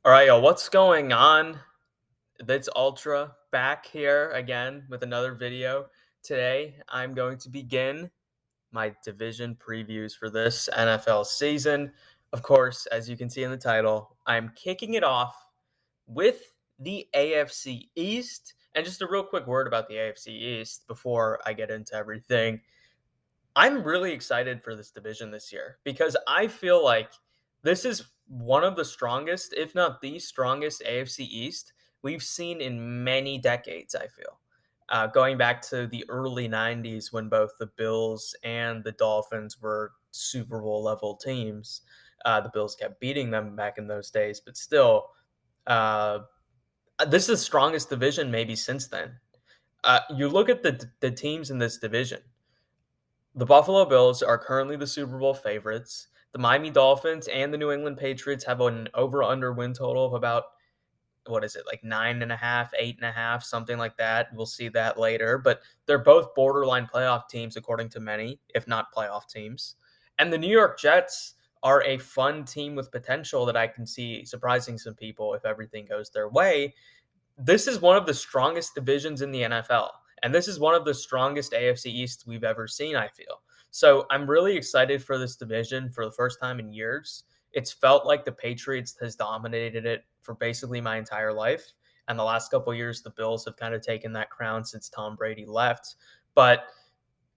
All right, yo, what's going on? It's Ultra back here again with another video. Today, I'm going to begin my division previews for this NFL season. Of course, as you can see in the title, I'm kicking it off with the AFC East. And just a real quick word about the AFC East before I get into everything. I'm really excited for this division this year because I feel like this is one of the strongest, if not the strongest, AFC East we've seen in many decades. I feel going back to the early '90s when both the Bills and the Dolphins were Super Bowl level teams. The Bills kept beating them back in those days, but still, uh, this is the strongest division maybe since then. You look at the teams in this division. The Buffalo Bills are currently the Super Bowl favorites. The Miami Dolphins and the New England Patriots have an over/under win total of about, what is it, like 9.5, 8.5, something like that. We'll see that later. But they're both borderline playoff teams, according to many, if not playoff teams. And the New York Jets are a fun team with potential that I can see surprising some people if everything goes their way. This is one of the strongest divisions in the NFL. And this is one of the strongest AFC East we've ever seen, I feel. So I'm really excited for this division for the first time in years. It's felt like the Patriots has dominated it for basically my entire life. And the last couple of years, the Bills have kind of taken that crown since Tom Brady left. But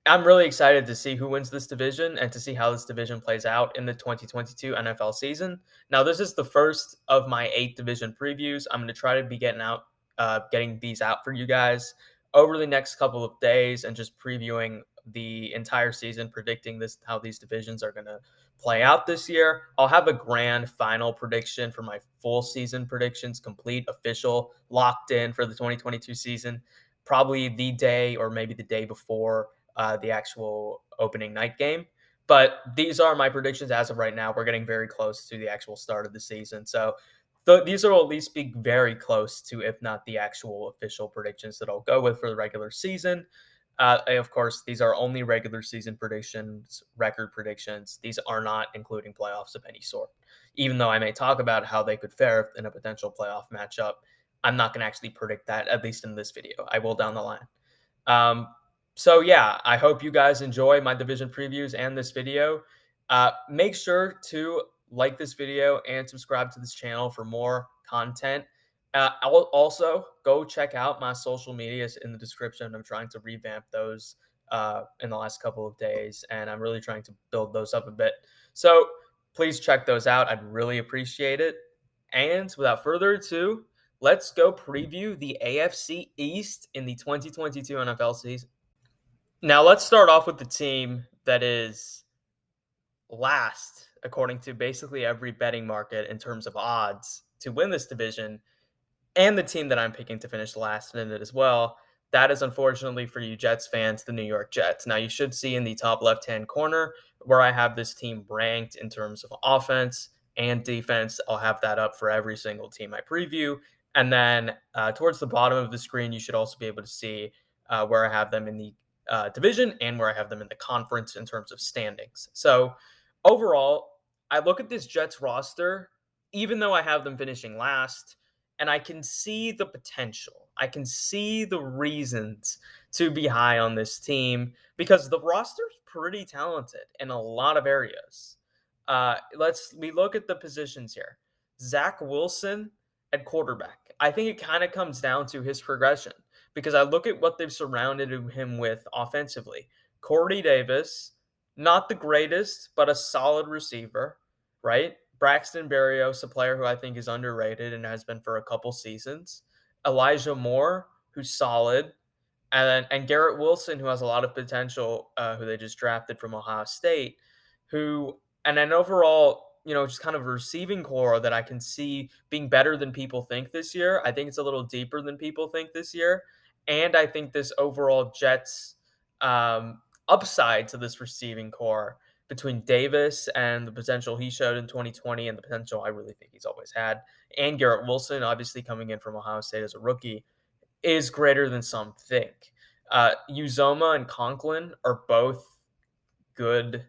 I'm really excited to see who wins this division and to see how this division plays out in the 2022 NFL season. Now, this is the first of my 8 division previews. I'm going to try to be getting these out for you guys over the next couple of days and just previewing the entire season, predicting how these divisions are going to play out this year. I'll have a grand final prediction for my full season predictions, complete, official, locked in for the 2022 season, probably the day or maybe the day before the actual opening night game. But these are my predictions as of right now. We're getting very close to the actual start of the season. So these will at least be very close to, if not the actual official predictions that I'll go with for the regular season. Of course, these are only regular season predictions, record predictions. These are not including playoffs of any sort. Even though I may talk about how they could fare in a potential playoff matchup, I'm not going to actually predict that, at least in this video. I will down the line. So yeah, I hope you guys enjoy my division previews and this video. Make sure to like this video and subscribe to this channel for more content. I'll also go check out my social medias in the description. I'm trying to revamp those in the last couple of days, and I'm really trying to build those up a bit. So please check those out. I'd really appreciate it. And without further ado, let's go preview the AFC East in the 2022 NFL season. Now, let's start off with the team that is last, according to basically every betting market in terms of odds to win this division, and the team that I'm picking to finish last in it as well. That is, unfortunately for you Jets fans, the New York Jets. Now, you should see in the top left-hand corner where I have this team ranked in terms of offense and defense. I'll have that up for every single team I preview. And then towards the bottom of the screen, you should also be able to see where I have them in the division and where I have them in the conference in terms of standings. So overall, I look at this Jets roster, even though I have them finishing last, and I can see the potential. I can see the reasons to be high on this team because the roster's pretty talented in a lot of areas. We look at the positions here. Zach Wilson at quarterback. I think it kind of comes down to his progression because I look at what they've surrounded him with offensively. Corey Davis, not the greatest, but a solid receiver, right? Braxton Berrios, a player who I think is underrated and has been for a couple seasons. Elijah Moore, who's solid. And Garrett Wilson, who has a lot of potential, who they just drafted from Ohio State, and an overall, just kind of a receiving core that I can see being better than people think this year. I think it's a little deeper than people think this year. And I think this overall Jets upside to this receiving core between Davis and the potential he showed in 2020 and the potential I really think he's always had, and Garrett Wilson, obviously coming in from Ohio State as a rookie, is greater than some think. Uzoma and Conklin are both good,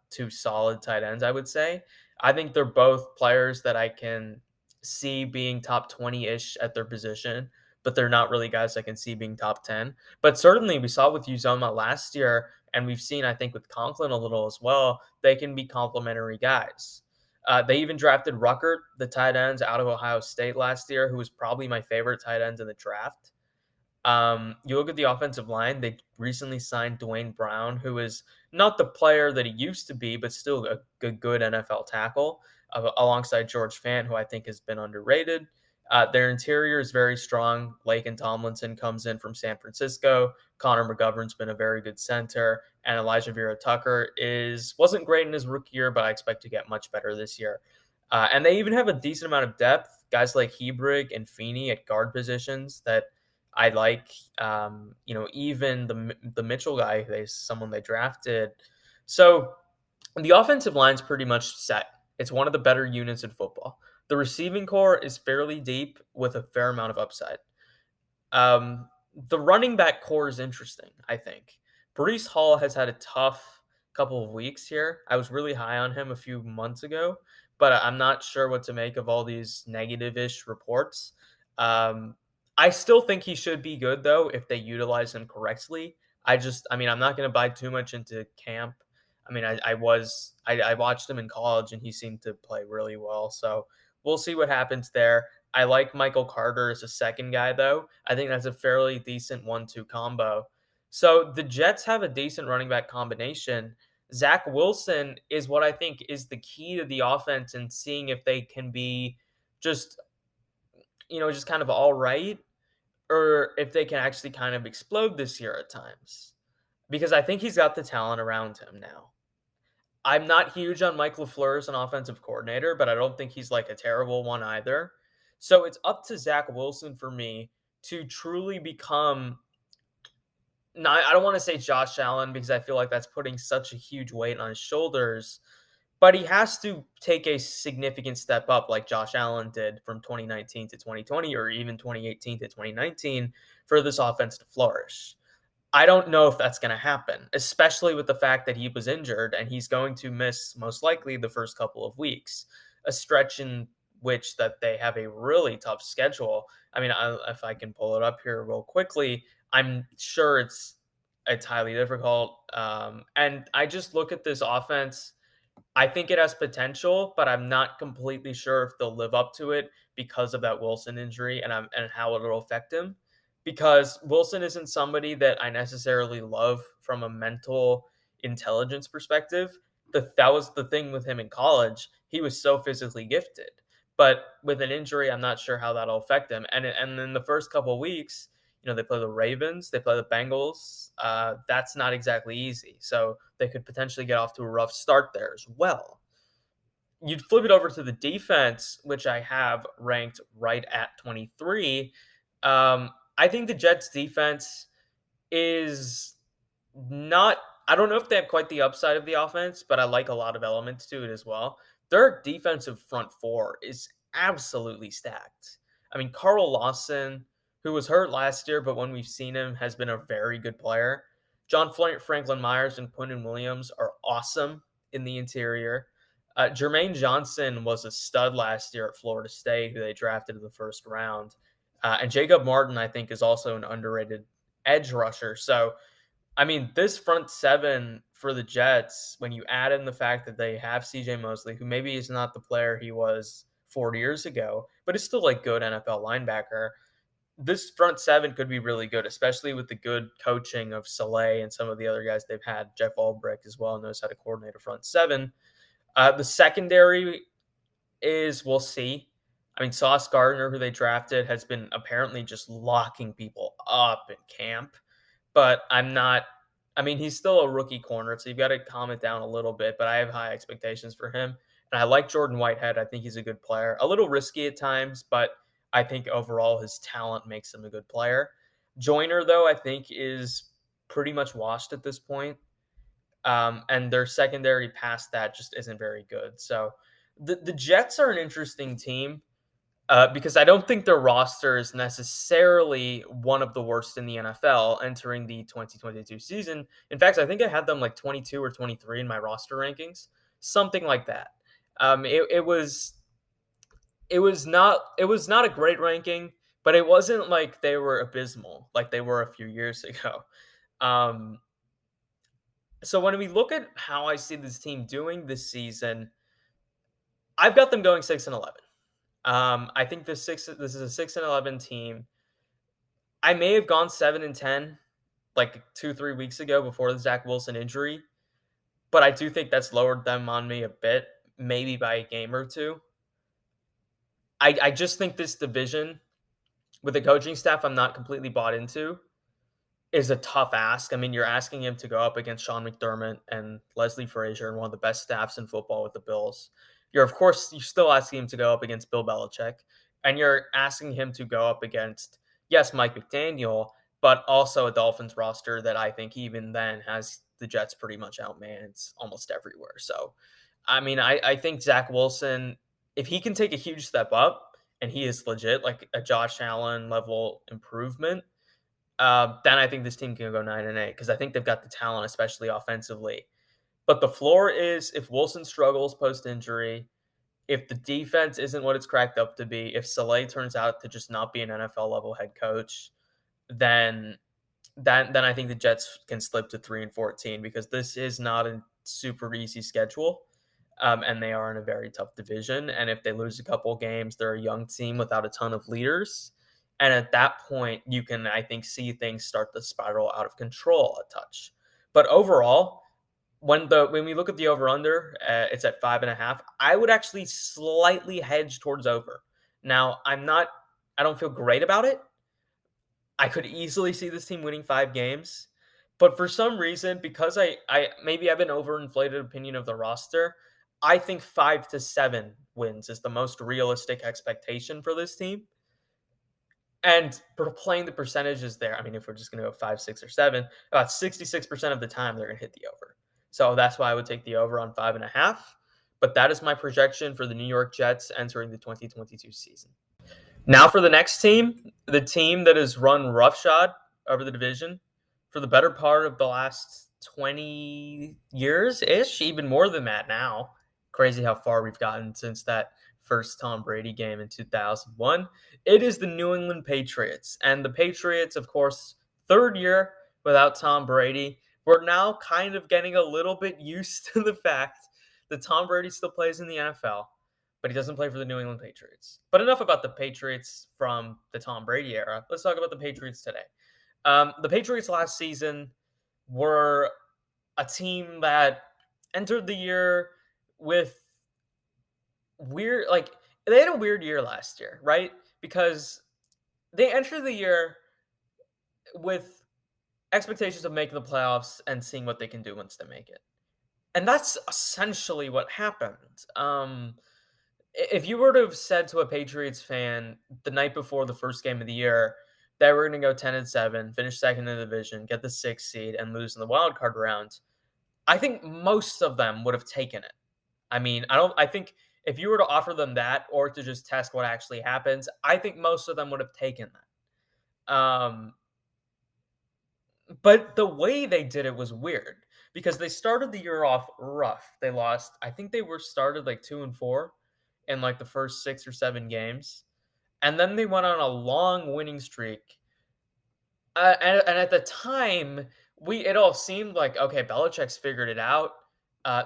two solid tight ends, I would say. I think they're both players that I can see being top 20-ish at their position, but they're not really guys I can see being top 10. But certainly we saw with Uzoma last year, and we've seen, I think, with Conklin a little as well, they can be complementary guys. They even drafted Ruckert, the tight ends out of Ohio State last year, who was probably my favorite tight end in the draft. You look at the offensive line, they recently signed Dwayne Brown, who is not the player that he used to be, but still a good NFL tackle, alongside George Fant, who I think has been underrated. Their interior is very strong. Laken Tomlinson comes in from San Francisco. Connor McGovern's been a very good center, and Elijah Vera Tucker wasn't great in his rookie year, but I expect to get much better this year. And they even have a decent amount of depth. Guys like Hebrig and Feeney at guard positions that I like. Even the Mitchell guy, someone they drafted. So the offensive line's pretty much set. It's one of the better units in football. The receiving core is fairly deep with a fair amount of upside. The running back core is interesting, I think. Breece Hall has had a tough couple of weeks here. I was really high on him a few months ago, but I'm not sure what to make of all these negative-ish reports. I still think he should be good, though, if they utilize him correctly. I'm not going to buy too much into camp. I watched him in college, and he seemed to play really well. So we'll see what happens there. I like Michael Carter as a second guy, though. I think that's a fairly decent 1-2 combo. So the Jets have a decent running back combination. Zach Wilson is what I think is the key to the offense and seeing if they can be just, just kind of all right, or if they can actually kind of explode this year at times. Because I think he's got the talent around him now. I'm not huge on Mike LaFleur as an offensive coordinator, but I don't think he's like a terrible one either. So it's up to Zach Wilson for me to truly become. Not, I don't want to say Josh Allen because I feel like that's putting such a huge weight on his shoulders, but he has to take a significant step up like Josh Allen did from 2019 to 2020 or even 2018 to 2019 for this offense to flourish. I don't know if that's going to happen, especially with the fact that he was injured and he's going to miss most likely the first couple of weeks, a stretch in which that they have a really tough schedule. If I can pull it up here real quickly, I'm sure it's highly difficult. And I just look at this offense. I think it has potential, but I'm not completely sure if they'll live up to it because of that Wilson injury and how it'll affect him. Because Wilson isn't somebody that I necessarily love from a mental intelligence perspective. That was the thing with him in college. He was so physically gifted, but with an injury, I'm not sure how that'll affect him. And in the first couple of weeks, they play the Ravens, they play the Bengals. That's not exactly easy. So they could potentially get off to a rough start there as well. You'd flip it over to the defense, which I have ranked right at 23. I think the Jets defense is not, I don't know if they have quite the upside of the offense, but I like a lot of elements to it as well. Their defensive front four is absolutely stacked. Carl Lawson, who was hurt last year, but when we've seen him, has been a very good player. John Franklin Myers and Quinnen Williams are awesome in the interior. Jermaine Johnson was a stud last year at Florida State, who they drafted in the first round. And Jacob Martin, I think, is also an underrated edge rusher. So, this front seven for the Jets, when you add in the fact that they have CJ Mosley, who maybe is not the player he was 4 years ago, but is still a good NFL linebacker, this front seven could be really good, especially with the good coaching of Saleh and some of the other guys they've had. Jeff Albrecht as well knows how to coordinate a front seven. The secondary we'll see. Sauce Gardner, who they drafted, has been apparently just locking people up in camp. But he's still a rookie corner, so you've got to calm it down a little bit. But I have high expectations for him. And I like Jordan Whitehead. I think he's a good player. A little risky at times, but I think overall his talent makes him a good player. Joyner, though, I think is pretty much washed at this point. And their secondary past that just isn't very good. So the Jets are an interesting team because I don't think their roster is necessarily one of the worst in the NFL entering the 2022 season. In fact, I think I had them like 22 or 23 in my roster rankings, something like that. it was not a great ranking, but it wasn't like they were abysmal like they were a few years ago. Um, so when we look at how I see this team doing this season, I've got them going 6-11. I think this is a 6-11 team. I may have gone 7-10 like 2-3 weeks ago before the Zach Wilson injury, but I do think that's lowered them on me a bit, maybe by a game or two. I just think this division with the coaching staff I'm not completely bought into is a tough ask. I mean, you're asking him to go up against Sean McDermott and Leslie Frazier and one of the best staffs in football with the Bills. You're still asking him to go up against Bill Belichick, and you're asking him to go up against, yes, Mike McDaniel, but also a Dolphins roster that I think even then has the Jets pretty much outmanned almost everywhere. So, I mean, I think Zach Wilson, if he can take a huge step up and he is legit like a Josh Allen level improvement, then I think this team can go 9-8 because I think they've got the talent, especially offensively. But the floor is if Wilson struggles post injury, if the defense isn't what it's cracked up to be, if Saleh turns out to just not be an NFL level head coach, then then I think the Jets can slip to 3-14 because this is not a super easy schedule. And they are in a very tough division. And if they lose a couple games, they're a young team without a ton of leaders. And at that point, you can, I think, see things start to spiral out of control a touch. But overall, when we look at the over under, it's at 5.5. I would actually slightly hedge towards over. Now, I don't feel great about it. I could easily see this team winning 5 games, but for some reason, because I maybe have an overinflated opinion of the roster, I think 5-7 wins is the most realistic expectation for this team. And for playing the percentages there, I mean, if we're just going to go 5, 6, or 7, about 66% of the time they're going to hit the over. So that's why I would take the over on 5.5. But that is my projection for the New York Jets entering the 2022 season. Now for the next team, the team that has run roughshod over the division for the better part of the last 20 years-ish, even more than that now. Crazy how far we've gotten since that first Tom Brady game in 2001. It is the New England Patriots. And the Patriots, of course, third year without Tom Brady. We're now kind of getting a little bit used to the fact that Tom Brady still plays in the NFL, but he doesn't play for the New England Patriots. But enough about the Patriots from the Tom Brady era. Let's talk about the Patriots today. The Patriots last season were a team that entered the year with they had a weird year last year, right? Because they entered the year with expectations of making the playoffs and seeing what they can do once they make it. And that's essentially what happened. If you were to have said to a Patriots fan the night before the first game of the year that we're going to go 10-7, finish second in the division, get the 6th seed, and lose in the wild card round, I think most of them would have taken it. I mean, I think if you were to offer them that or to just test what actually happens, I think most of them would have taken that. But the way they did it was weird because they started the year off rough. They lost, I think they were started like 2-4 in like the first 6 or 7 games. And then they went on a long winning streak. And at the time, it all seemed like, okay, Belichick's figured it out.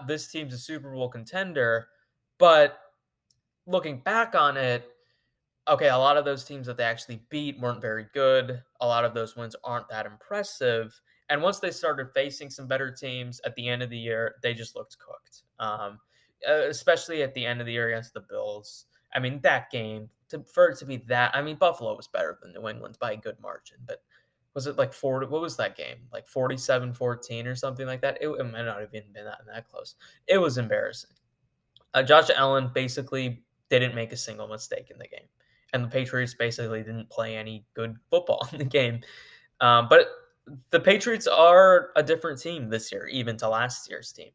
This team's a Super Bowl contender. But looking back on it, okay, a lot of those teams that they actually beat weren't very good. A lot of those wins aren't that impressive. And once they started facing some better teams at the end of the year, they just looked cooked. Especially at the end of the year against the Bills. I mean, that game, for it to be that, I mean, Buffalo was better than New England by a good margin. But was it like 40? What was that game? Like 47-14 or something like that? It might not have even been that close. It was embarrassing. Josh Allen basically didn't make a single mistake in the game. And the Patriots basically didn't play any good football in the game. But the Patriots are a different team this year, even to last year's team.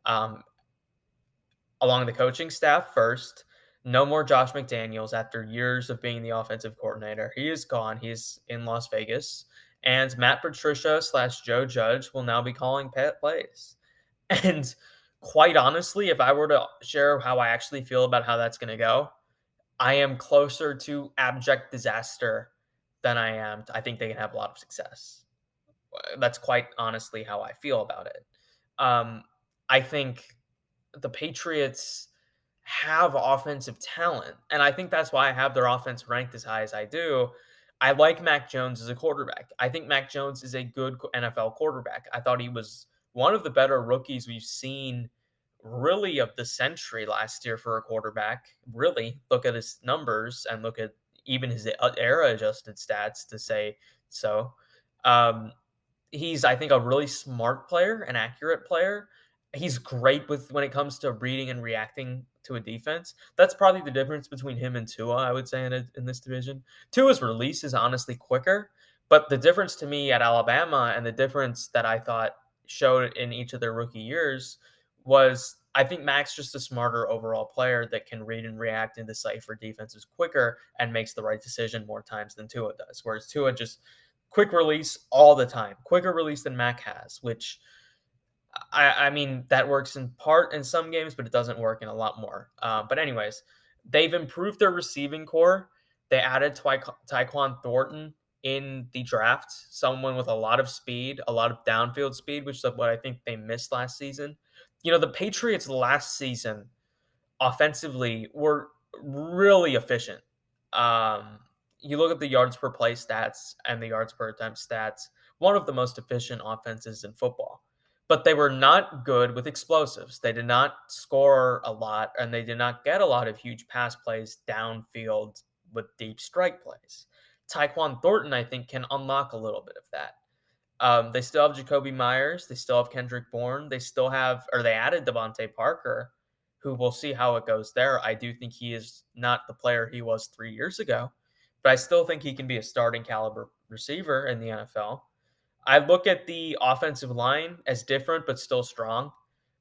Along the coaching staff first, no more Josh McDaniels after years of being the offensive coordinator. He is gone. He's in Las Vegas. And Matt Patricia / Joe Judge will now be calling plays. And quite honestly, if I were to share how I actually feel about how that's going to go, I am closer to abject disaster than I think they can have a lot of success. That's quite honestly how I feel about it. Um, I think the Patriots have offensive talent, and I think that's why I have their offense ranked as high as I do. I like Mac Jones as a quarterback. I think Mac Jones is a good NFL quarterback. I thought he was one of the better rookies we've seen really of the century last year for a quarterback. Really, look at his numbers and look at even his era adjusted stats to say so. Um, he's, I think, a really smart player, an accurate player. He's great with when it comes to reading and reacting to a defense. That's probably the difference between him and Tua, I would say, in this division. Tua's release is honestly quicker, but the difference to me at Alabama and the difference that I thought showed in each of their rookie years was I think Mac's just a smarter overall player that can read and react and decipher defenses quicker and makes the right decision more times than Tua does. Whereas Tua just quick release all the time, quicker release than Mac has, which I mean, that works in part in some games, but it doesn't work in a lot more. But anyways, they've improved their receiving core. They added Tyquan Thornton in the draft, someone with a lot of speed, a lot of downfield speed, which is what I think they missed last season. You know, the Patriots last season offensively were really efficient. Um, you look at the yards per play stats and the yards per attempt stats, one of the most efficient offenses in football. But they were not good with explosives. They did not score a lot, and they did not get a lot of huge pass plays downfield with deep strike plays. Tyquan Thornton, I think, can unlock a little bit of that. They still have Jacoby Myers. They still have Kendrick Bourne. They still have, or they added Devontae Parker, who we'll see how it goes there. I do think he is not the player he was 3 years ago, but I still think he can be a starting caliber receiver in the NFL. I look at the offensive line as different but still strong.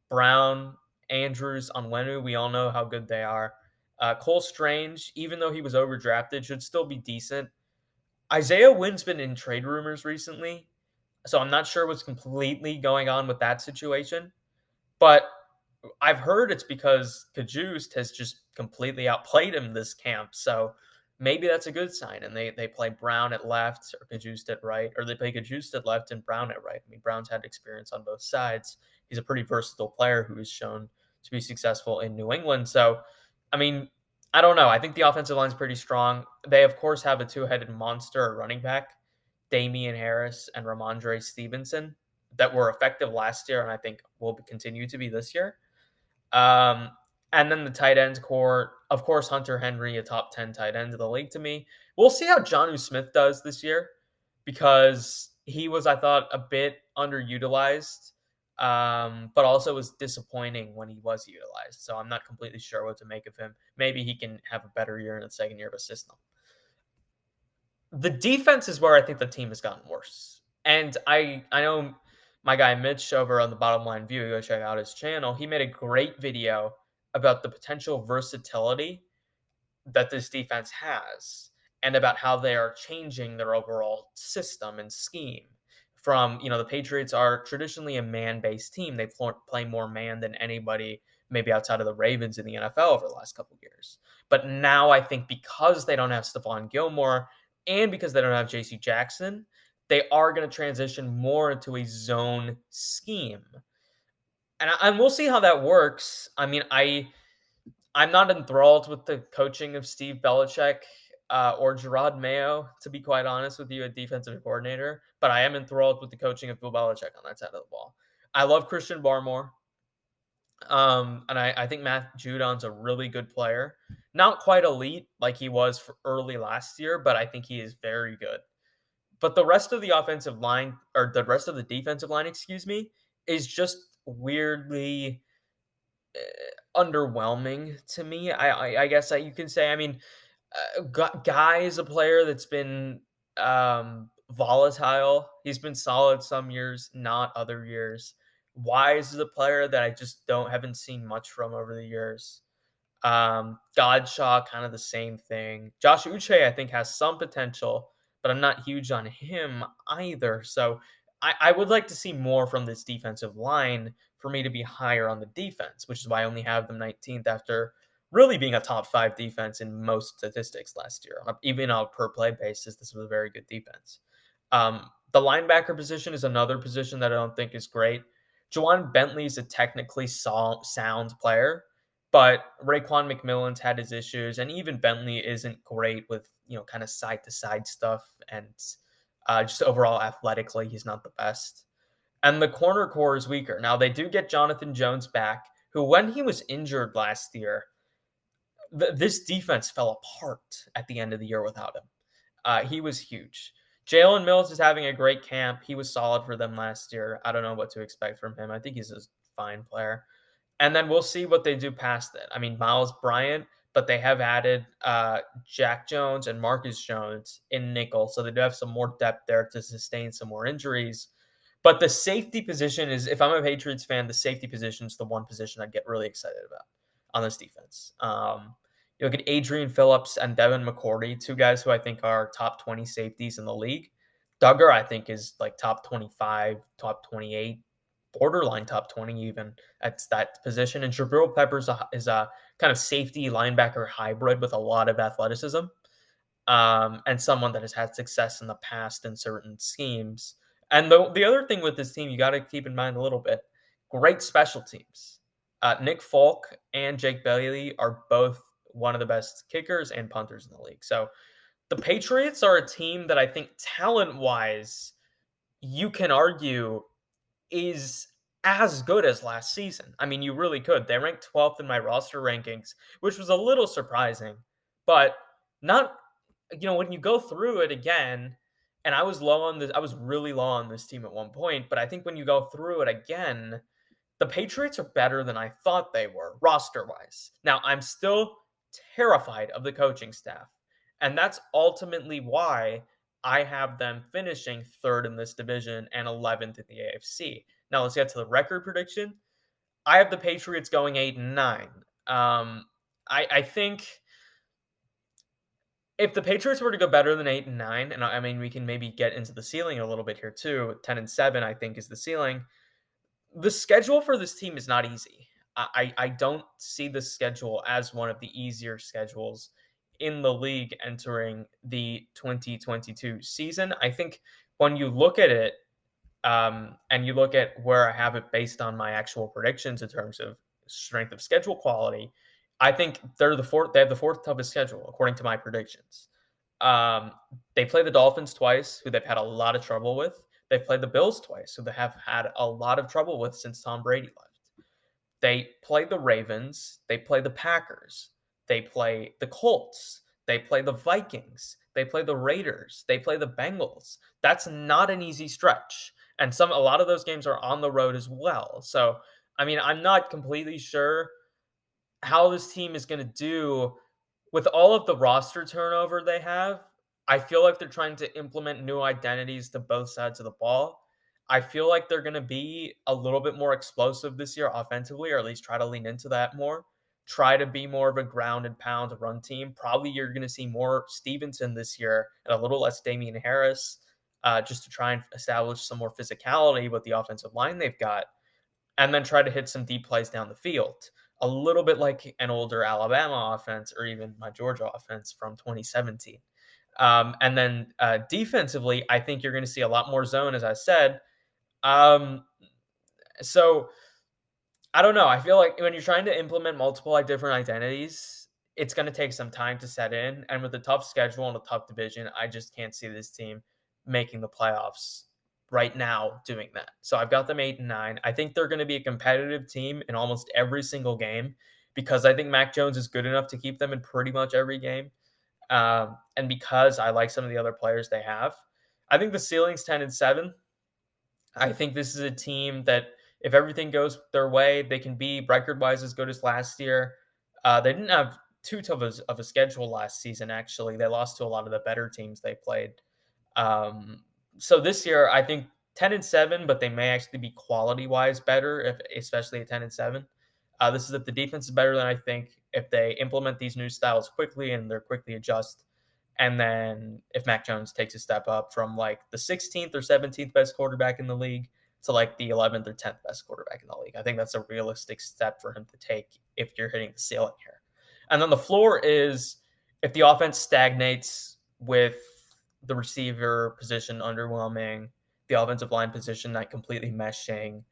Brown, Andrews, Onwenu, we all know how good they are. Cole Strange, even though he was overdrafted, should still be decent. Isaiah Wynn's been in trade rumors recently, so I'm not sure what's completely going on with that situation. But I've heard it's because Kajust has just completely outplayed him this camp. So maybe that's a good sign. And they play Brown at left or Kajust at right, or they play Kajust at left and Brown at right. I mean, Brown's had experience on both sides. He's a pretty versatile player who has shown to be successful in New England. So, I mean, I don't know. I think the offensive line's pretty strong. They, of course, have a two-headed monster at running back, Damian Harris and Ramondre Stevenson, that were effective last year and I think will continue to be this year. Um, and then the tight ends core, of course, Hunter Henry, a top 10 tight end of the league to me. We'll see how Jonnu Smith does this year because he was, I thought, a bit underutilized, but also was disappointing when he was utilized. So I'm not completely sure what to make of him. Maybe he can have a better year in the second year of a system. The defense is where I think the team has gotten worse. And I know my guy Mitch over on the Bottom Line View, go check out his channel. He made a great video about the potential versatility that this defense has and about how they are changing their overall system and scheme. From, the Patriots are traditionally a man-based team. They play more man than anybody, maybe outside of the Ravens in the NFL over the last couple of years. But now I think because they don't have Stephon Gilmore and because they don't have J.C. Jackson, they are going to transition more into a zone scheme. And we'll see how that works. I mean, I'm not enthralled with the coaching of Steve Belichick or Gerard Mayo, to be quite honest with you, a defensive coordinator. But I am enthralled with the coaching of Bill Belichick on that side of the ball. I love Christian Barmore. And I think Matt Judon's a really good player. Not quite elite like he was for early last year, but I think he is very good. But the rest of the offensive line, or the rest of the defensive line, excuse me, is just weirdly underwhelming to me. I guess you can say. I mean, Guy is a player that's been volatile. He's been solid some years, not other years. Wise is a player that I just haven't seen much from over the years. Godshaw, kind of the same thing. Josh Uche, I think, has some potential, but I'm not huge on him either. So I would like to see more from this defensive line for me to be higher on the defense, which is why I only have them 19th after really being a top 5 defense in most statistics last year. Even on a per play basis, this was a very good defense. The linebacker position is another position that I don't think is great. Juwan Bentley is a technically sound player, but Raekwon McMillan's had his issues, and even Bentley isn't great with kind of side to side stuff, and just overall athletically, he's not the best. And the corner core is weaker. Now they do get Jonathan Jones back, who when he was injured last year, this defense fell apart at the end of the year without him. He was huge. Jalen Mills is having a great camp. He was solid for them last year. I don't know what to expect from him. I think he's a fine player. And then we'll see what they do past it. I mean, Miles Bryant, but they have added Jack Jones and Marcus Jones in nickel. So they do have some more depth there to sustain some more injuries. But the safety position is, if I'm a Patriots fan, the safety position is the one position I'd get really excited about on this defense. You look at Adrian Phillips and Devin McCourty, two guys who I think are top 20 safeties in the league. Duggar, I think, is like top 25, top 28, borderline top 20 even at that position. And Jabril Peppers is a kind of safety linebacker hybrid with a lot of athleticism, and someone that has had success in the past in certain schemes. And the other thing with this team, you got to keep in mind a little bit, great special teams. Nick Folk and Jake Bailey are both one of the best kickers and punters in the league. So the Patriots are a team that I think talent-wise, you can argue is as good as last season. I mean, you really could. They ranked 12th in my roster rankings, which was a little surprising, but not, when you go through it again, and I was really low on this team at one point, but I think when you go through it again, the Patriots are better than I thought they were roster-wise. Now, I'm still terrified of the coaching staff, and that's ultimately why I have them finishing third in this division and 11th in the AFC. Now, let's get to the record prediction. I have the Patriots going 8-9. I think if the Patriots were to go better than 8-9, and I mean, we can maybe get into the ceiling a little bit here too. 10-7, I think, is the ceiling. The schedule for this team is not easy. I don't see the schedule as one of the easier schedules in the league entering the 2022 season. I think when you look at it, and you look at where I have it based on my actual predictions in terms of strength of schedule quality, I think they have the fourth toughest schedule according to my predictions. They play the Dolphins twice, who they've had a lot of trouble with. They've played the Bills twice, who they have had a lot of trouble with since Tom Brady left. They play the Ravens. They play the Packers. They play the Colts. They play the Vikings. They play the Raiders. They play the Bengals. That's not an easy stretch. And a lot of those games are on the road as well. So, I mean, I'm not completely sure how this team is going to do with all of the roster turnover they have. I feel like they're trying to implement new identities to both sides of the ball. I feel like they're going to be a little bit more explosive this year offensively, or at least try to lean into that more. Try to be more of a ground and pound run team. Probably you're going to see more Stevenson this year and a little less Damian Harris, just to try and establish some more physicality with the offensive line they've got, and then try to hit some deep plays down the field. A little bit like an older Alabama offense or even my Georgia offense from 2017. And then defensively, I think you're going to see a lot more zone, as I said. So I don't know. I feel like when you're trying to implement multiple different identities, it's going to take some time to set in. And with a tough schedule and a tough division, I just can't see this team making the playoffs right now doing that. So I've got them 8-9. I think they're going to be a competitive team in almost every single game because I think Mac Jones is good enough to keep them in pretty much every game. And because I like some of the other players they have, I think the ceiling's 10-7. I think this is a team that if everything goes their way, they can be record-wise as good as last year. They didn't have too tough of a schedule last season, actually. They lost to a lot of the better teams they played. So this year, I think 10-7, but they may actually be quality-wise better, especially at 10-7. This is if the defense is better than I think, if they implement these new styles quickly and they're quickly adjust, and then if Mac Jones takes a step up from like the 16th or 17th best quarterback in the league to like the 11th or 10th best quarterback in the league. I think that's a realistic step for him to take if you're hitting the ceiling here. And then the floor is if the offense stagnates with the receiver position underwhelming, the offensive line position not completely meshing,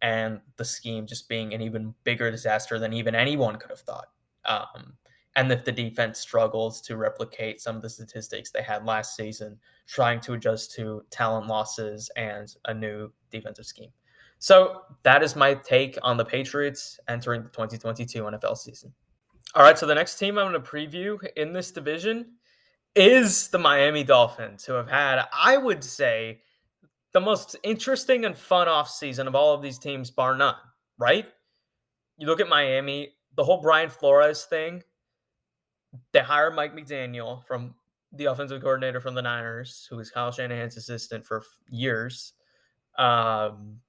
and the scheme just being an even bigger disaster than even anyone could have thought. Um, and if the defense struggles to replicate some of the statistics they had last season, trying to adjust to talent losses and a new defensive scheme. So that is my take on the Patriots entering the 2022 NFL season. All right, so the next team I'm going to preview in this division is the Miami Dolphins, who have had, I would say, the most interesting and fun offseason of all of these teams, bar none, right? You look at Miami, the whole Brian Flores thing, they hired Mike McDaniel from the offensive coordinator from the Niners, who was Kyle Shanahan's assistant for years. Um,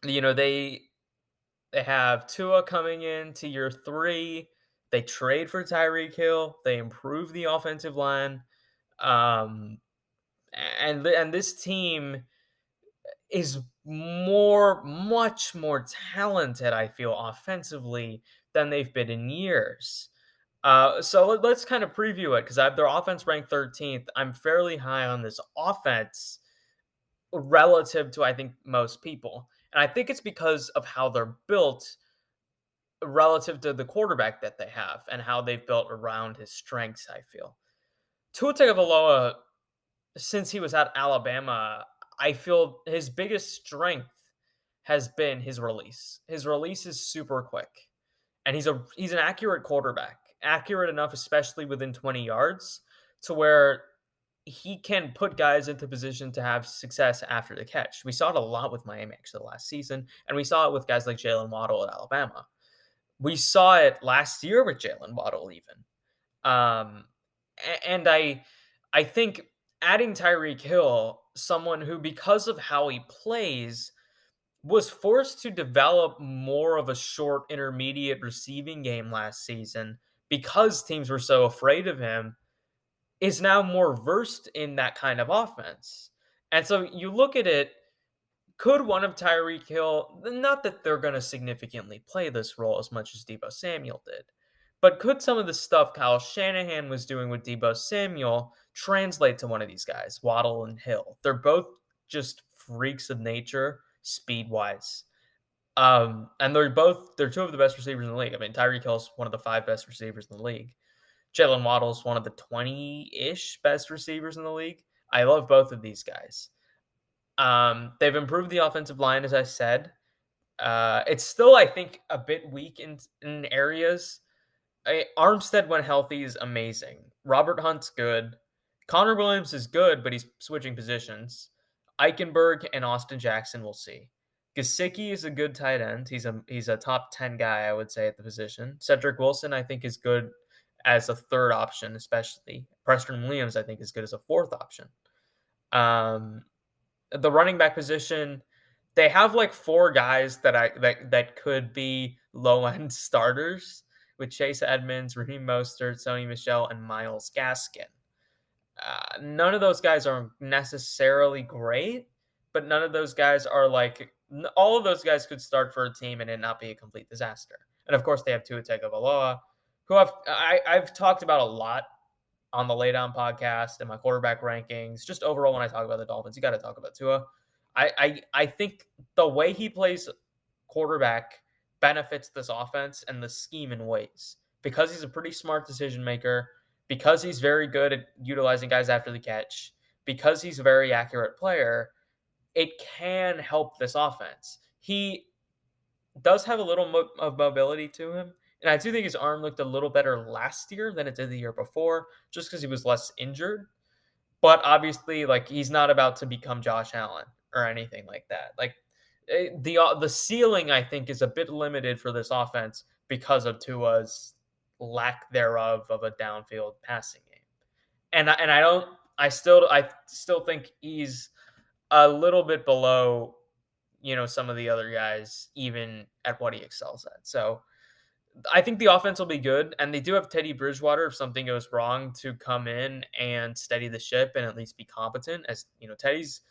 they have Tua coming in to year 3. They trade for Tyreek Hill. They improve the offensive line. Um, and this team is much more talented, I feel, offensively than they've been in years. So let's kind of preview it because I have their offense ranked 13th. I'm fairly high on this offense relative to, I think, most people. And I think it's because of how they're built relative to the quarterback that they have and how they've built around his strengths, I feel. Tua Tagovailoa, since he was at Alabama, I feel his biggest strength has been his release. His release is super quick, and he's an accurate quarterback, accurate enough, especially within 20 yards, to where he can put guys into position to have success after the catch. We saw it a lot with Miami actually last season, and we saw it with guys like Jalen Waddle at Alabama. We saw it last year with Jalen Waddle even. Um, and I think adding Tyreek Hill, someone who, because of how he plays, was forced to develop more of a short intermediate receiving game last season because teams were so afraid of him, is now more versed in that kind of offense. And so you look at it, could one of Tyreek Hill, not that they're going to significantly play this role as much as Deebo Samuel did, but could some of the stuff Kyle Shanahan was doing with Deebo Samuel translate to one of these guys, Waddle and Hill? They're both just freaks of nature, speed wise. And they're two of the best receivers in the league. I mean, Tyreek Hill's one of the 5 best receivers in the league. Jalen Waddle's one of the 20-ish best receivers in the league. I love both of these guys. They've improved the offensive line, as I said. It's still, I think, a bit weak in areas. Armstead, when healthy, is amazing. Robert Hunt's good. Connor Williams is good, but he's switching positions. Eichenberg and Austin Jackson, we'll see. Gesicki is a good tight end. He's a top 10 guy, I would say, at the position. Cedric Wilson, I think, is good as a third option, especially. Preston Williams, I think, is good as a fourth option. The running back position, they have like 4 guys that could be low end starters with Chase Edmonds, Raheem Mostert, Sony Michel, and Myles Gaskin. None of those guys are necessarily great, but none of those guys are like all of those guys could start for a team and it not be a complete disaster. And of course, they have Tua Tagovailoa, who I've talked about a lot on the Laydown podcast and my quarterback rankings. Just overall, when I talk about the Dolphins, you got to talk about Tua. I think the way he plays quarterback benefits this offense and the scheme in ways because he's a pretty smart decision maker, because he's very good at utilizing guys after the catch, because he's a very accurate player. It can help this offense. He does have a little of mobility to him. And I do think his arm looked a little better last year than it did the year before, just because he was less injured. But obviously, like, he's not about to become Josh Allen or anything like that. Like, the ceiling, I think, is a bit limited for this offense because of Tua's lack thereof of a downfield passing game. And I still think he's a little bit below, some of the other guys, even at what he excels at. So I think the offense will be good, and they do have Teddy Bridgewater if something goes wrong to come in and steady the ship and at least be competent. As Teddy's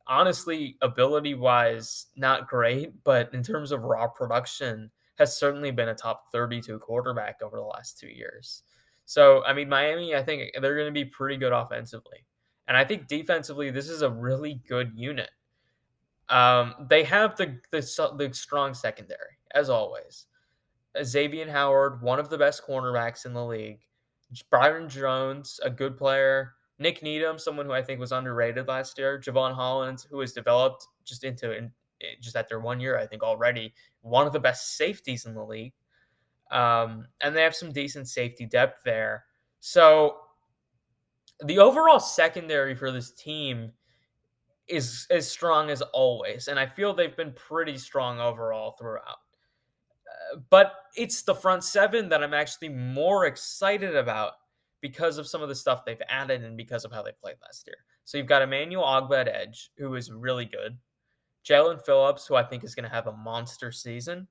honestly ability-wise not great, but in terms of raw production has certainly been a top 32 quarterback over the last 2 years. So, I mean, Miami, I think they're going to be pretty good offensively. And I think defensively, this is a really good unit. They have the strong secondary, as always. Xavier Howard, one of the best cornerbacks in the league. Byron Jones, a good player. Nick Needham, someone who I think was underrated last year. Javon Hollins, who has developed just after 1 year, I think already one of the best safeties in the league. And they have some decent safety depth there. So the overall secondary for this team is as strong as always, and I feel they've been pretty strong overall throughout. But it's the front seven that I'm actually more excited about because of some of the stuff they've added and because of how they played last year. So you've got Emmanuel Ogba at edge, who is really good. Jalen Phillips, who I think is going to have a monster season.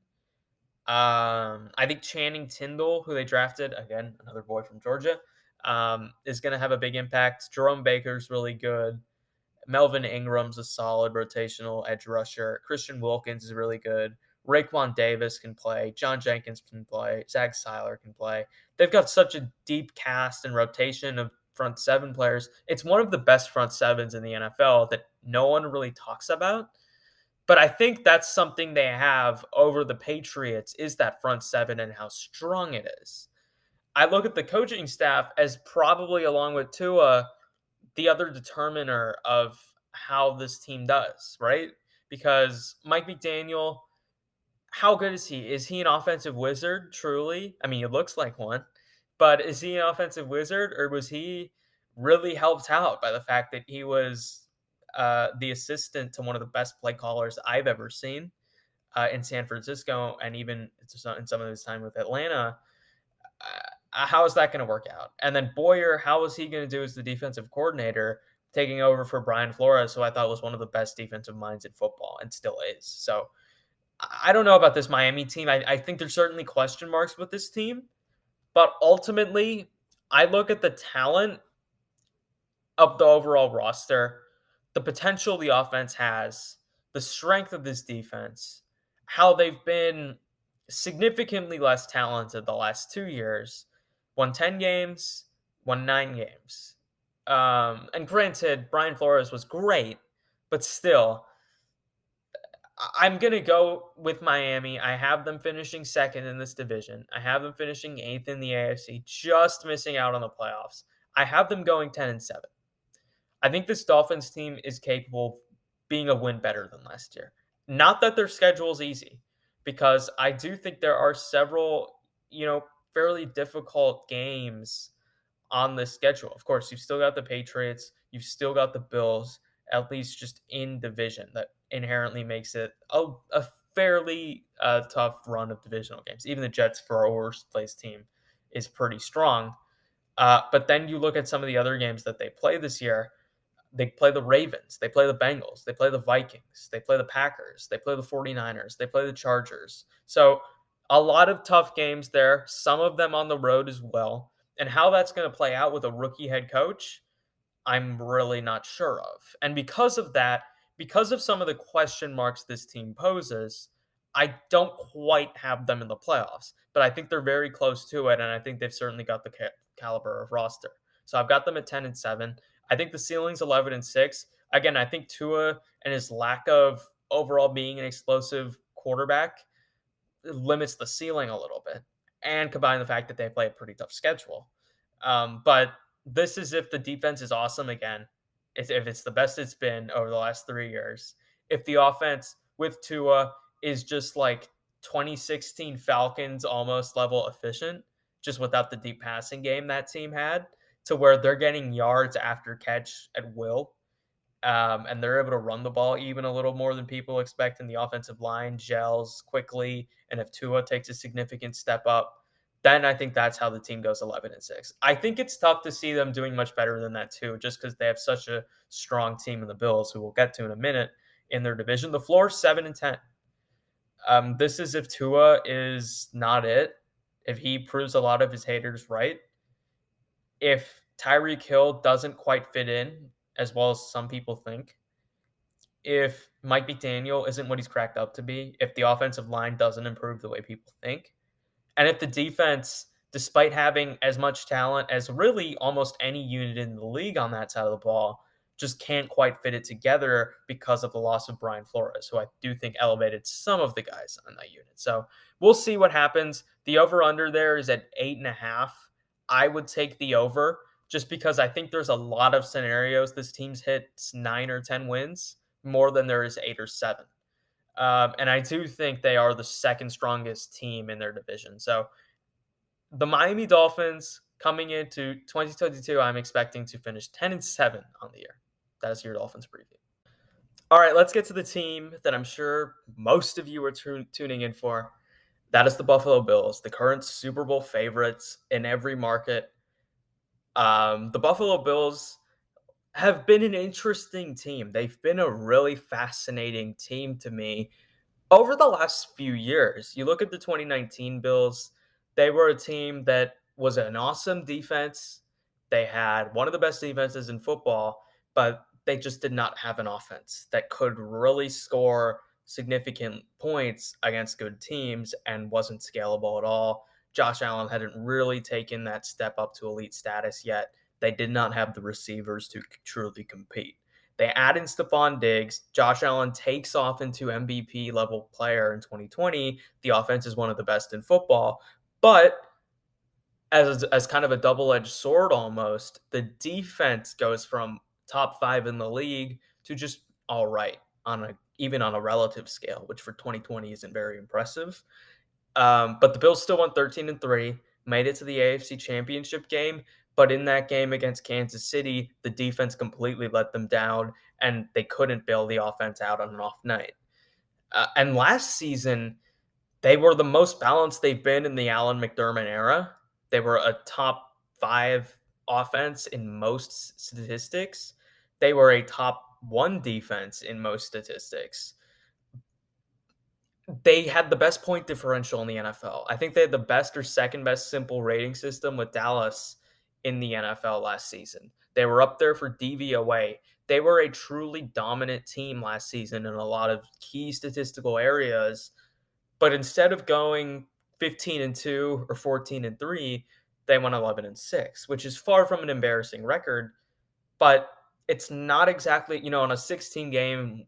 I think Channing Tindall, who they drafted, again, another boy from Georgia, is going to have a big impact. Jerome Baker's really good. Melvin Ingram's a solid rotational edge rusher. Christian Wilkins is really good. Raekwon Davis can play. John Jenkins can play. Zach Seiler can play. They've got such a deep cast and rotation of front seven players. It's one of the best front sevens in the NFL that no one really talks about. But I think that's something they have over the Patriots is that front seven and how strong it is. I look at the coaching staff as probably, along with Tua, the other determiner of how this team does, right? Because Mike McDaniel, how good is he? Is he an offensive wizard, truly? I mean, he looks like one, but is he an offensive wizard, or was he really helped out by the fact that he was the assistant to one of the best play callers I've ever seen in San Francisco, and even in some of his time with Atlanta? How is that going to work out? And then Boyer, how is he going to do as the defensive coordinator, taking over for Brian Flores, who I thought was one of the best defensive minds in football and still is. So I don't know about this Miami team. I think there's certainly question marks with this team, but ultimately, I look at the talent of the overall roster, the potential the offense has, the strength of this defense, how they've been significantly less talented the last 2 years, won 10 games, won 9 games. And granted, Brian Flores was great, but still, I'm going to go with Miami. I have them finishing second in this division. I have them finishing eighth in the AFC, just missing out on the playoffs. I have them going 10-7. I think this Dolphins team is capable of being a win better than last year. Not that their schedule is easy, because I do think there are several, fairly difficult games on the schedule. Of course, you've still got the Patriots, you've still got the Bills, at least just in division. That inherently makes it a fairly tough run of divisional games. Even the Jets, for a worst placed team, is pretty strong. But then you look at some of the other games that they play this year. They play the Ravens, they play the Bengals, they play the Vikings, they play the Packers, they play the 49ers, they play the Chargers. So a lot of tough games there, some of them on the road as well. And how that's going to play out with a rookie head coach, I'm really not sure of. And because of that, because of some of the question marks this team poses, I don't quite have them in the playoffs. But I think they're very close to it, and I think they've certainly got the caliber of roster. So I've got them at 10-7. I think the ceiling's 11-6. Again, I think Tua and his lack of overall being an explosive quarterback limits the ceiling a little bit, and combine the fact that they play a pretty tough schedule. But this is if the defense is awesome again, if it's the best it's been over the last 3 years, if the offense with Tua is just like 2016 Falcons almost level efficient, just without the deep passing game that team had, to where they're getting yards after catch at will, and they're able to run the ball even a little more than people expect, and the offensive line gels quickly, and if Tua takes a significant step up, then I think that's how the team goes 11-6. I think it's tough to see them doing much better than that too, just because they have such a strong team in the Bills, who we'll get to in a minute, in their division. The floor is 7-10. This is if Tua is not it, if he proves a lot of his haters right, if Tyreek Hill doesn't quite fit in as well as some people think, if Mike McDaniel isn't what he's cracked up to be, if the offensive line doesn't improve the way people think, and if the defense, despite having as much talent as really almost any unit in the league on that side of the ball, just can't quite fit it together because of the loss of Brian Flores, who I do think elevated some of the guys on that unit. So we'll see what happens. The over under there is at 8.5. I would take the over just because I think there's a lot of scenarios this team's hits 9 or 10 wins more than there is 8 or 7. And I do think they are the second strongest team in their division. So the Miami Dolphins coming into 2022, I'm expecting to finish 10-7 on the year. That is your Dolphins preview. All right, let's get to the team that I'm sure most of you are tuning in for. That is the Buffalo Bills, the current Super Bowl favorites in every market. The Buffalo Bills have been an interesting team. They've been a really fascinating team to me over the last few years. You look at the 2019 Bills, they were a team that was an awesome defense. They had one of the best defenses in football, but they just did not have an offense that could really score significant points against good teams and wasn't scalable at all. Josh Allen hadn't really taken that step up to elite status yet. They did not have the receivers to truly compete. They add in Stephon Diggs. Josh Allen takes off into MVP level player in 2020. The offense is one of the best in football. But as kind of a double-edged sword almost, the defense goes from top 5 in the league to just all right even on a relative scale, which for 2020 isn't very impressive. But the Bills still won 13-3, made it to the AFC Championship game. But in that game against Kansas City, the defense completely let them down, and they couldn't bail the offense out on an off night. And last season, they were the most balanced they've been in the Allen McDermott era. They were a top 5 offense in most statistics. They were a top 1 defense in most statistics. They had the best point differential in the NFL. I think they had the best or second best simple rating system with Dallas in the NFL last season. They were up there for DVOA. They were a truly dominant team last season in a lot of key statistical areas. But instead of going 15-2 or 14-3, they went 11-6, which is far from an embarrassing record. But it's not exactly, on a 16 game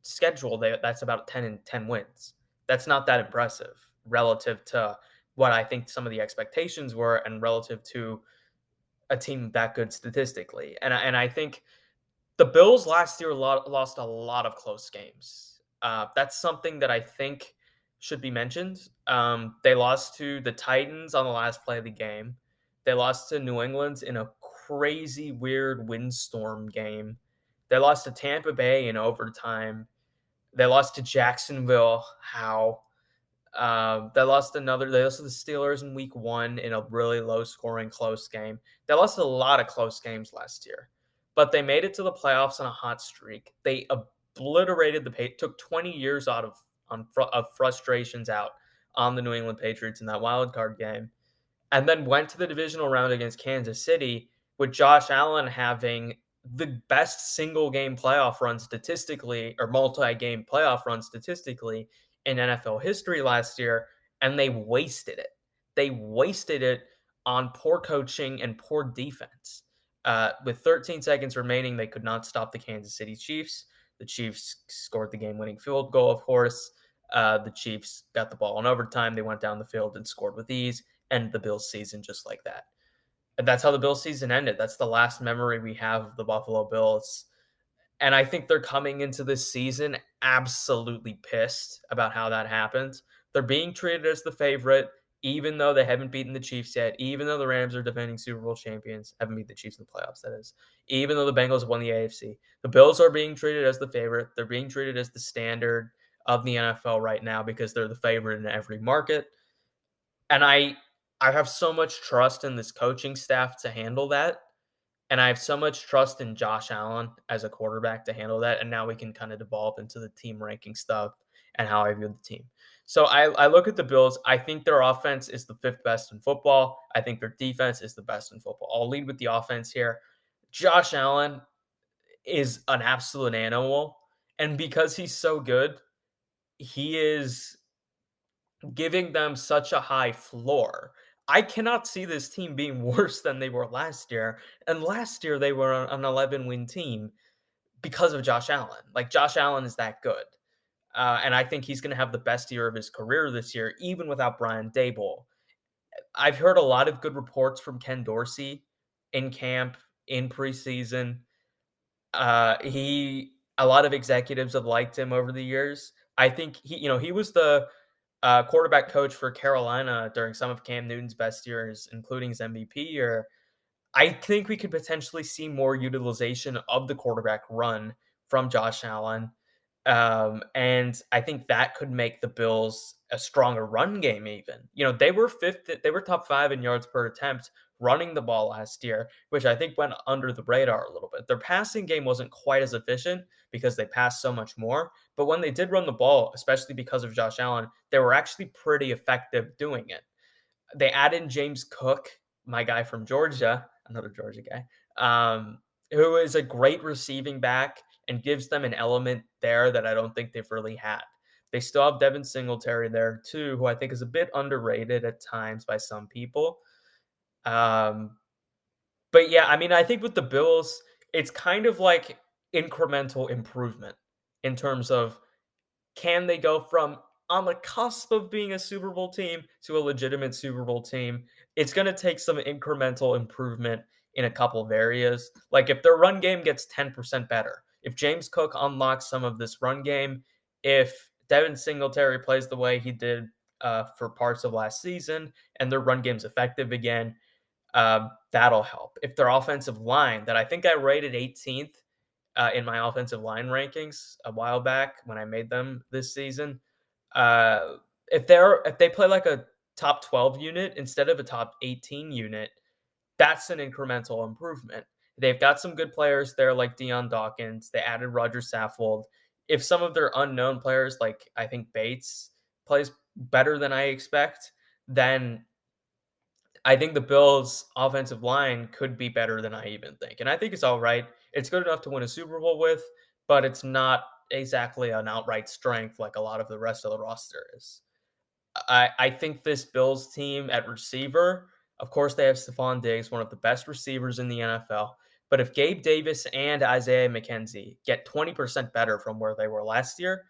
schedule, that's about 10 wins. That's not that impressive relative to what I think some of the expectations were and relative to a team that good statistically. And I think the Bills last year lost a lot of close games. That's something that I think should be mentioned. They lost to the Titans on the last play of the game. They lost to New England in a crazy, weird windstorm game. They lost to Tampa Bay in overtime. They lost to Jacksonville. How? They lost to the Steelers in week 1 in a really low-scoring, close game. They lost a lot of close games last year, but they made it to the playoffs on a hot streak. They obliterated took 20 years out of frustrations out on the New England Patriots in that wild card game, and then went to the divisional round against Kansas City with Josh Allen having the best single game playoff run statistically, or multi-game playoff run statistically in NFL history last year, and they wasted it. They wasted it on poor coaching and poor defense. With 13 seconds remaining, they could not stop the Kansas City Chiefs. The Chiefs scored the game-winning field goal, of course. The Chiefs got the ball in overtime. They went down the field and scored with ease, and the Bills' season just like that. And that's how the Bills' season ended. That's the last memory we have of the Buffalo Bills. And I think they're coming into this season absolutely pissed about how that happened. They're being treated as the favorite, even though they haven't beaten the Chiefs yet, even though the Rams are defending Super Bowl champions, haven't beaten the Chiefs in the playoffs, that is, even though the Bengals won the AFC. The Bills are being treated as the favorite. They're being treated as the standard of the NFL right now because they're the favorite in every market. And I have so much trust in this coaching staff to handle that. And I have so much trust in Josh Allen as a quarterback to handle that. And now we can kind of devolve into the team ranking stuff and how I view the team. So I look at the Bills. I think their offense is the 5th best in football. I think their defense is the best in football. I'll lead with the offense here. Josh Allen is an absolute animal. And because he's so good, he is giving them such a high floor. I cannot see this team being worse than they were last year. And last year they were an 11-win team because of Josh Allen. Like Josh Allen is that good. And I think he's going to have the best year of his career this year, even without Brian Dable. I've heard a lot of good reports from Ken Dorsey in camp, in preseason. A lot of executives have liked him over the years. I think he was the quarterback coach for Carolina during some of Cam Newton's best years, including his MVP year. I think we could potentially see more utilization of the quarterback run from Josh Allen. And I think that could make the Bills a stronger run game even. They were top 5 in yards per attempt running the ball last year, which I think went under the radar a little bit. Their passing game wasn't quite as efficient because they passed so much more, but when they did run the ball, especially because of Josh Allen, they were actually pretty effective doing it. They added James Cook, my guy from Georgia, another Georgia guy, who is a great receiving back and gives them an element there that I don't think they've really had. They still have Devin Singletary there too, who I think is a bit underrated at times by some people. But yeah, I mean, I think with the Bills, it's kind of like incremental improvement in terms of can they go from on the cusp of being a Super Bowl team to a legitimate Super Bowl team? It's going to take some incremental improvement in a couple of areas. Like if their run game gets 10% better, if James Cook unlocks some of this run game, if Devin Singletary plays the way he did for parts of last season and their run game's effective again, that'll help. If their offensive line, that I think I rated 18th in my offensive line rankings a while back when I made them this season. If they play like a top 12 unit instead of a top 18 unit, that's an incremental improvement. They've got some good players there like Deion Dawkins. They added Roger Saffold. If some of their unknown players, like I think Bates, plays better than I expect, then I think the Bills' offensive line could be better than I even think. And I think it's all right. It's good enough to win a Super Bowl with, but it's not exactly an outright strength like a lot of the rest of the roster is. I think this Bills team at receiver, of course, they have Stephon Diggs, one of the best receivers in the NFL. But if Gabe Davis and Isaiah McKenzie get 20% better from where they were last year,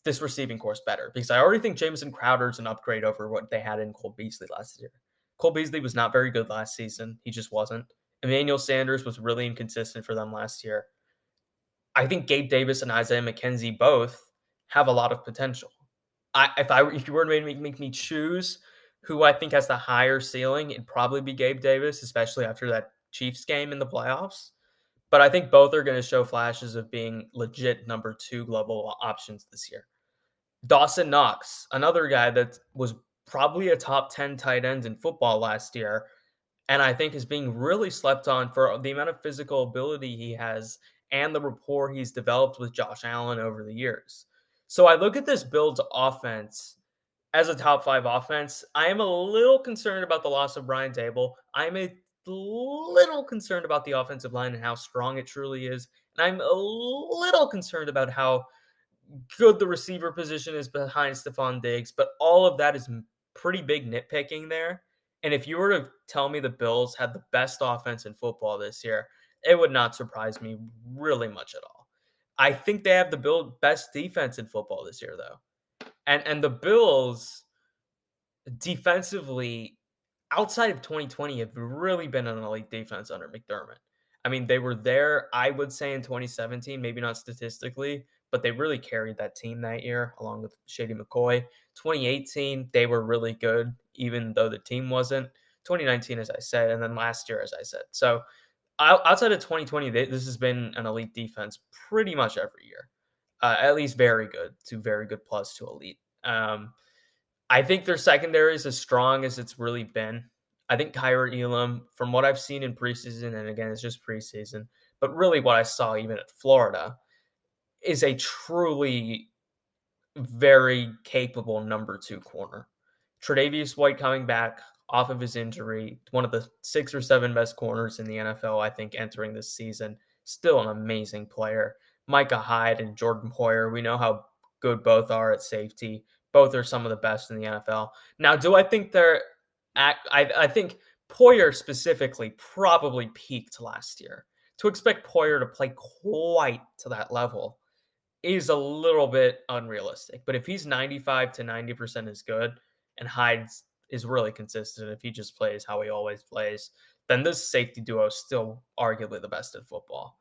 this receiving course better because I already think Jamison Crowder's an upgrade over what they had in Cole Beasley last year. Cole Beasley was not very good last season. He just wasn't. Emmanuel Sanders was really inconsistent for them last year. I think Gabe Davis and Isaiah McKenzie both have a lot of potential. If you were to make me choose who I think has the higher ceiling, it'd probably be Gabe Davis, especially after that Chiefs game in the playoffs. But I think both are going to show flashes of being legit number 2 global options this year. Dawson Knox, another guy that was probably a top 10 tight end in football last year, and I think is being really slept on for the amount of physical ability he has and the rapport he's developed with Josh Allen over the years. So I look at this Bills offense as a top 5 offense. I am a little concerned about the loss of Brian Dable. I'm a little concerned about the offensive line and how strong it truly is. And I'm a little concerned about how good the receiver position is behind Stephon Diggs, but all of that is pretty big nitpicking there. And if you were to tell me the Bills had the best offense in football this year, it would not surprise me really much at all. I think they have the best defense in football this year, though. And the Bills defensively, outside of 2020, have really been an elite defense under McDermott. I mean, they were there, I would say, in 2017, maybe not statistically, but they really carried that team that year along with Shady McCoy. 2018, they were really good, even though the team wasn't. 2019, as I said, and then last year, as I said. So outside of 2020, this has been an elite defense pretty much every year, at least very good to very good plus to elite. I think their secondary is as strong as it's really been. I think Kyra Elam, from what I've seen in preseason, and again, it's just preseason, but really what I saw even at Florida, is a truly very capable number 2 corner. Tre'Davious White coming back off of his injury, one of the 6 or 7 best corners in the NFL, I think, entering this season. Still an amazing player. Micah Hyde and Jordan Poyer. We know how good both are at safety. Both are some of the best in the NFL. Now, do I think I think Poyer specifically probably peaked last year. To expect Poyer to play quite to that level is a little bit unrealistic. But if he's 95 to 90% as good and Hyde is really consistent, if he just plays how he always plays, then this safety duo is still arguably the best in football.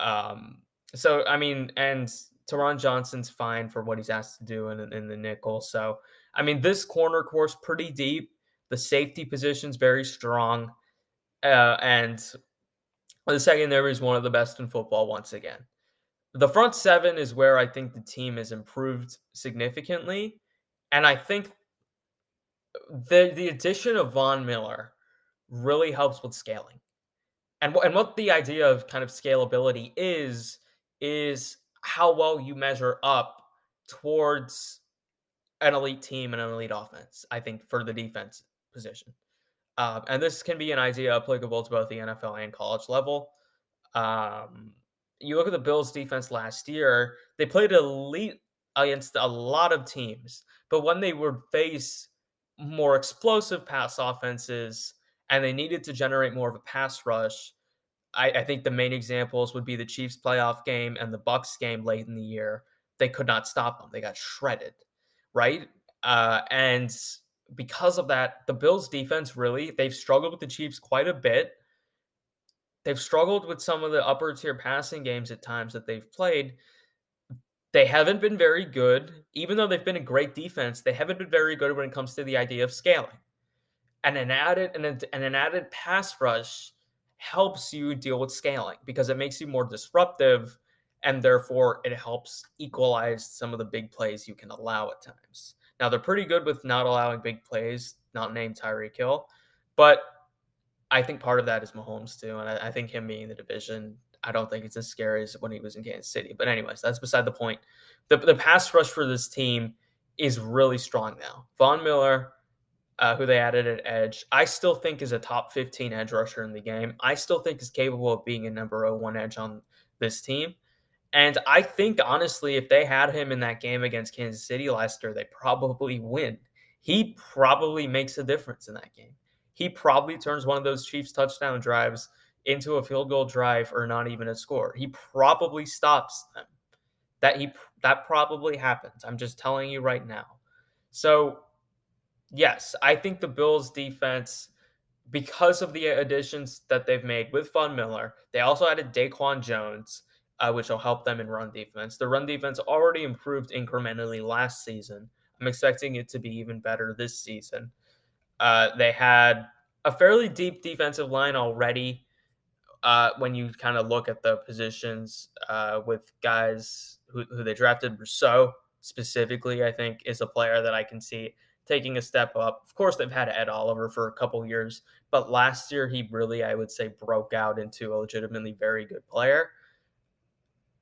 Um, so, I mean, and Teron Johnson's fine for what he's asked to do in the nickel. So, I mean, this corner course pretty deep. The safety position's very strong. And the secondary is one of the best in football once again. The front seven is where I think the team has improved significantly, and I think the addition of Von Miller really helps with scaling. And what the idea of kind of scalability is how well you measure up towards an elite team and an elite offense. I think for the defense position, and this can be an idea applicable to both the NFL and college level. Um, you look at the Bills' defense last year; they played elite against a lot of teams, but when they would face more explosive pass offenses and they needed to generate more of a pass rush, I think the main examples would be the Chiefs playoff game and the Bucks game late in the year. They could not stop them; they got shredded, right? And because of that, the Bills' defense really they've struggled with the Chiefs quite a bit. They've struggled with some of the upper tier passing games at times that they've played. They haven't been very good. Even though they've been a great defense, they haven't been very good when it comes to the idea of scaling. And an added pass rush helps you deal with scaling because it makes you more disruptive and therefore it helps equalize some of the big plays you can allow at times. Now they're pretty good with not allowing big plays, not named Tyreek Hill, but I think part of that is Mahomes too, and I think him being in the division, I don't think it's as scary as when he was in Kansas City. But anyways, that's beside the point. The pass rush for this team is really strong now. Von Miller, who they added at edge, I still think is a top 15 edge rusher in the game. I still think is capable of being a number 1 edge on this team. And I think honestly, if they had him in that game against Kansas City last year, they probably win. He probably makes a difference in that game. He probably turns one of those Chiefs touchdown drives into a field goal drive or not even a score. He probably stops them. That probably happens. I'm just telling you right now. So, yes, I think the Bills defense, because of the additions that they've made with Von Miller, they also added Daquan Jones, which will help them in run defense. The run defense already improved incrementally last season. I'm expecting it to be even better this season. They had a fairly deep defensive line already. When you kind of look at the positions with guys who they drafted, Rousseau specifically, I think is a player that I can see taking a step up. Of course, they've had Ed Oliver for a couple years, but last year he really, I would say, broke out into a legitimately very good player.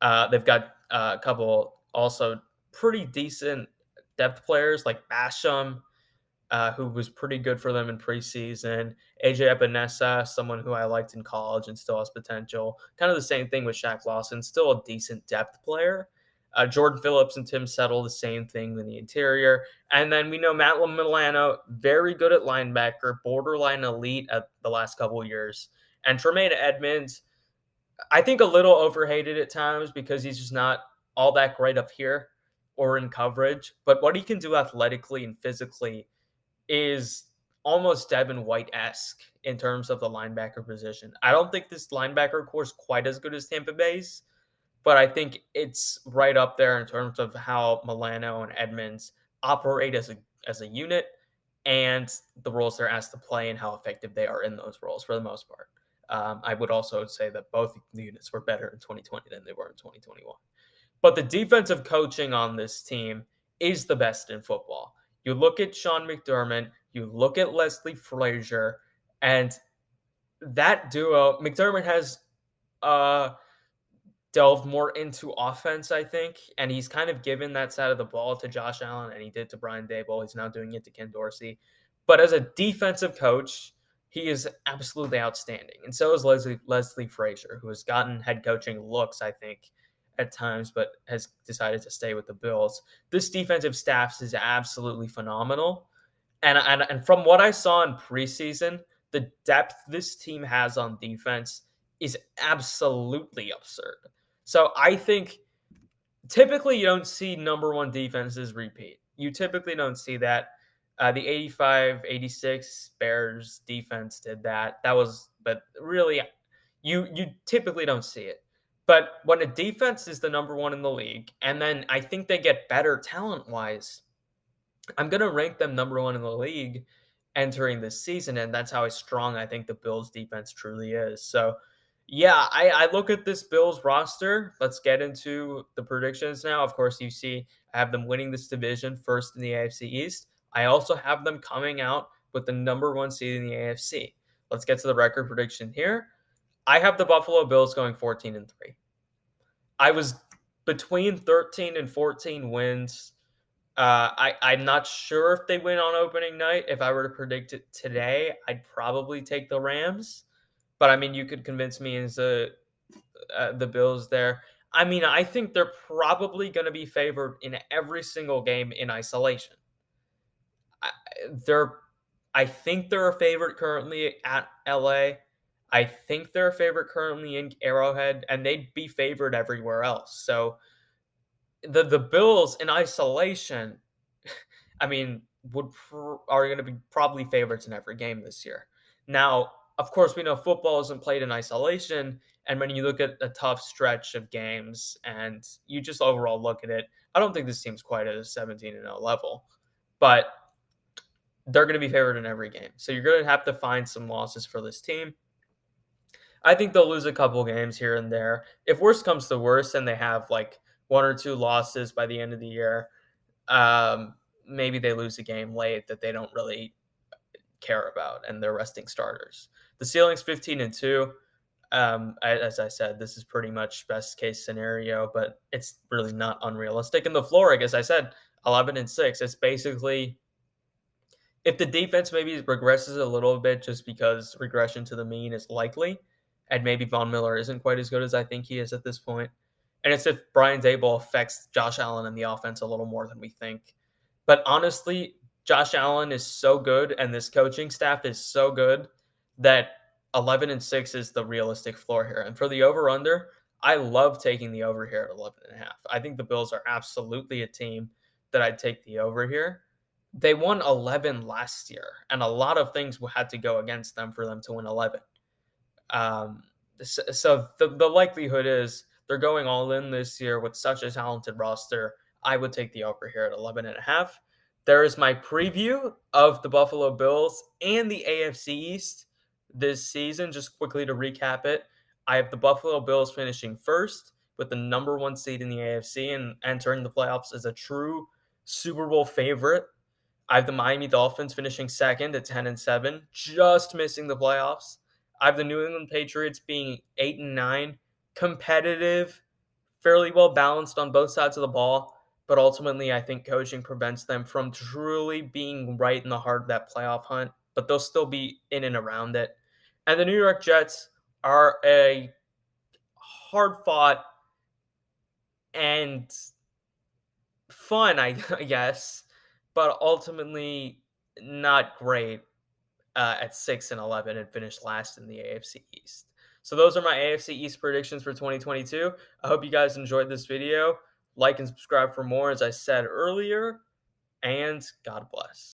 They've got a couple also pretty decent depth players like Basham, who was pretty good for them in preseason. AJ Epinesa, someone who I liked in college and still has potential. Kind of the same thing with Shaq Lawson, still a decent depth player. Jordan Phillips and Tim Settle, the same thing in the interior. And then we know Matt Milano, very good at linebacker, borderline elite at the last couple of years. And Tremaine Edmonds, I think a little overhated at times because he's just not all that great up here or in coverage. But what he can do athletically and physically is almost Devin White-esque in terms of the linebacker position. I don't think this linebacker core is quite as good as Tampa Bay's, but I think it's right up there in terms of how Milano and Edmonds operate as a unit and the roles they're asked to play and how effective they are in those roles for the most part. I would also say that both the units were better in 2020 than they were in 2021. But the defensive coaching on this team is the best in football. You look at Sean McDermott, you look at Leslie Frazier, and that duo, McDermott has delved more into offense, I think, and he's kind of given that side of the ball to Josh Allen, and he did to Brian Daboll. He's now doing it to Ken Dorsey. But as a defensive coach, he is absolutely outstanding, and so is Leslie Frazier, who has gotten head coaching looks, I think, at times, but has decided to stay with the Bills. This defensive staff is absolutely phenomenal. And from what I saw in preseason, the depth this team has on defense is absolutely absurd. So I think typically you don't see number one defenses repeat. You typically don't see that. The 85-86 Bears defense did that. But really, you typically don't see it. But when a defense is the number one in the league, and then I think they get better talent wise, I'm going to rank them number one in the league entering this season, and that's how strong I think the Bills defense truly is. So, yeah, I look at this Bills roster. Let's get into the predictions now. Of course, you see I have them winning this division first in the AFC East. I also have them coming out with the number one seed in the AFC. Let's get to the record prediction here. I have the Buffalo Bills going 14-3. I was between 13 and 14 wins. I'm not sure if they win on opening night. If I were to predict it today, I'd probably take the Rams. But I mean, you could convince me as the Bills there. I mean, I think they're probably going to be favored in every single game in isolation. I, they're, I think they're a favorite currently at LA. I think they're a favorite currently in Arrowhead, and they'd be favored everywhere else. So the Bills in isolation, I mean, are going to be probably favorites in every game this year. Now, of course, we know football isn't played in isolation, and when you look at a tough stretch of games and you just overall look at it, I don't think this team's quite at a 17-0 level, but they're going to be favored in every game. So you're going to have to find some losses for this team. I think they'll lose a couple games here and there. If worst comes to worst and they have like one or two losses by the end of the year, maybe they lose a game late that they don't really care about and they're resting starters. The ceiling's 15-2. As I said, this is pretty much best case scenario, but it's really not unrealistic. And the floor, I guess I said 11-6. It's basically if the defense maybe regresses a little bit just because regression to the mean is likely, and maybe Von Miller isn't quite as good as I think he is at this point, and it's if Brian Daboll affects Josh Allen and the offense a little more than we think. But honestly, Josh Allen is so good and this coaching staff is so good that 11-6 is the realistic floor here. And for the over-under, I love taking the over here at 11.5. I think the Bills are absolutely a team that I'd take the over here. They won 11 last year, and a lot of things had to go against them for them to win 11. So the likelihood is they're going all in this year with such a talented roster. I would take the over here at 11.5. There is my preview of the Buffalo Bills and the AFC East this season. Just quickly to recap it, I have the Buffalo Bills finishing first with the number one seed in the AFC and entering the playoffs as a true Super Bowl favorite. I have the Miami Dolphins finishing second at 10-7, just missing the playoffs. I have the New England Patriots being 8-9, competitive, fairly well balanced on both sides of the ball, but ultimately I think coaching prevents them from truly being right in the heart of that playoff hunt, but they'll still be in and around it. And the New York Jets are a hard-fought and fun, I guess, but ultimately not great at 6-11 and finished last in the AFC East. So those are my AFC East predictions for 2022. I hope you guys enjoyed this video. Like and subscribe for more, as I said earlier, and God bless.